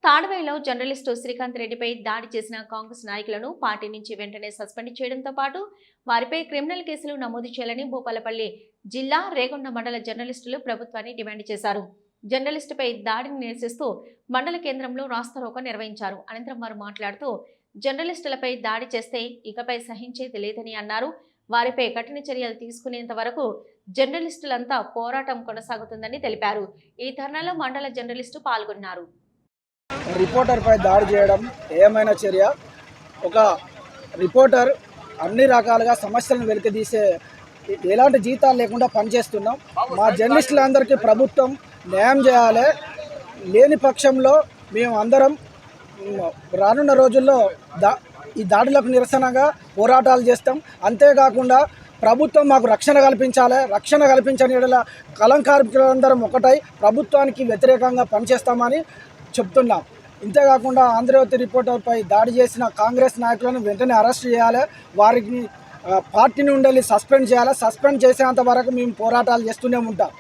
తాడవేలో journalist Srikanth రెడ్డిపై దాడి చేసిన కాంగ్రెస్ నాయకులను పార్టీ నుంచి వెంటనే సస్పెండ్ చేయడంతో పాటు వారిపై క్రిమినల్ కేసులు నమోదు చేయాలని భూపాలపల్లి జిల్లా రేగొండ మండల జర్నలిస్టులు ప్రభుత్వాన్ని డిమాండ్ చేశారు. జర్నలిస్టుపై దాడిని నిరసిస్తూ మండల కేంద్రంలో రాస్తారోకో నిర్వహించారు. అనంతరం వారు మాట్లాడుతూ జర్నలిస్టులపై దాడి చేస్తే ఇకపై సహించేది లేదని అన్నారు. వారిపై కఠిన చర్యలు తీసుకునేంత వరకు జర్నలిస్టులంతా పోరాటం కొనసాగుతుందని తెలిపారు. ఈ ధర్నాలో మండల జర్నలిస్టు పాల్గొన్నారు. రిపోర్టర్పై దాడి చేయడం ఏమైనా చర్య? ఒక రిపోర్టర్ అన్ని రకాలుగా సమస్యలను వెలికితీసే ఎలాంటి జీతాలు లేకుండా పనిచేస్తున్నాం. మా జర్నలిస్టులందరికీ ప్రభుత్వం న్యాయం చేయాలి. లేని పక్షంలో మేము అందరం రానున్న రోజుల్లో ఈ దాడులకు నిరసనగా పోరాటాలు చేస్తాం. అంతేకాకుండా ప్రభుత్వం మాకు రక్షణ కల్పించాలి. రక్షణ కల్పించని యెడల కలంకారులందరం ఒకటై ప్రభుత్వానికి వ్యతిరేకంగా పనిచేస్తామని చెప్తున్నాం. ఇంతేకాకుండా ఆంధ్రజ్యోతి రిపోర్టర్పై దాడి చేసిన కాంగ్రెస్ నాయకులను వెంటనే అరెస్ట్ చేయాలి. వారికి పార్టీ నుండి సస్పెండ్ చేయాలి. సస్పెండ్ చేసేంత వరకు మేము పోరాటాలు చేస్తూనే ఉంటాం.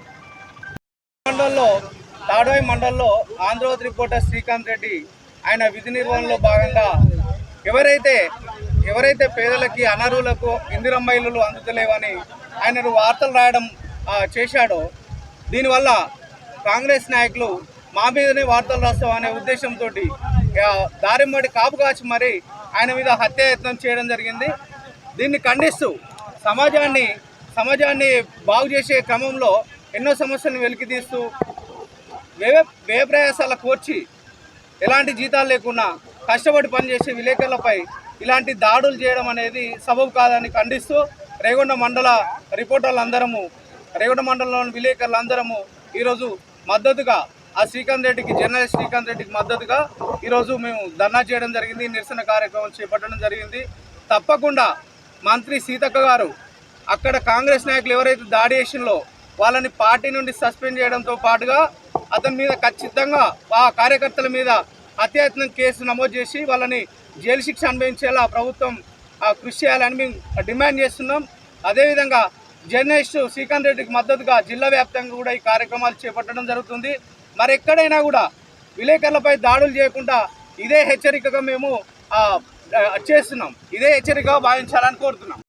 తాడోయి మండలంలో ఆంధ్రజ్యోతి రిపోర్టర్ శ్రీకాంత్ రెడ్డి ఆయన విధి నిర్వహణలో భాగంగా ఎవరైతే పేదలకి అనర్హులకు ఇందిరమ్మ ఇల్లులు అందుతలేవని ఆయన వార్తలు రాయడం చేశాడో, దీనివల్ల కాంగ్రెస్ నాయకులు మా మీదనే వార్తలు రాస్తాం అనే ఉద్దేశంతో దారిమ్మడి కాపు కాచి మరి ఆయన మీద హత్యాయత్నం చేయడం జరిగింది. దీన్ని ఖండిస్తూ సమాజాన్ని బాగు చేసే క్రమంలో ఎన్నో సమస్యలను వెలికితీస్తూ వ్యయ ప్రయాసాల కోర్చి ఎలాంటి జీతాలు లేకుండా కష్టపడి పనిచేసే విలేకరులపై ఇలాంటి దాడులు చేయడం అనేది సబబు కాదని ఖండిస్తూ రేగొండ మండల రిపోర్టర్లందరము, రేగొండ మండలంలోని విలేకరులందరము ఈరోజు మద్దతుగా ఆ జర్నలిస్ట్ శ్రీకాంత్ రెడ్డికి మద్దతుగా ఈరోజు మేము ధర్నా చేయడం జరిగింది. నిరసన కార్యక్రమం చేపట్టడం జరిగింది. తప్పకుండా మంత్రి సీతక్క గారు అక్కడ కాంగ్రెస్ నాయకులు ఎవరైతే దాడి చేసినో వాళ్ళని పార్టీ నుండి సస్పెండ్ చేయడంతో పాటుగా అతని మీద ఖచ్చితంగా ఆ కార్యకర్తల మీద హత్యాయత్నం కేసు నమోదు చేసి వాళ్ళని జైలు శిక్ష అనుభవించేలా ప్రభుత్వం కృషి చేయాలని మేము డిమాండ్ చేస్తున్నాం. అదేవిధంగా జర్నలిస్టు శ్రీకాంత్ రెడ్డికి మద్దతుగా జిల్లా వ్యాప్తంగా కూడా ఈ కార్యక్రమాలు చేపట్టడం జరుగుతుంది. మరి ఎక్కడైనా కూడా విలేకరులపై దాడులు చేయకుండా ఇదే హెచ్చరికగా మేము చేస్తున్నాం. ఇదే హెచ్చరికగా భావించాలని కోరుతున్నాం.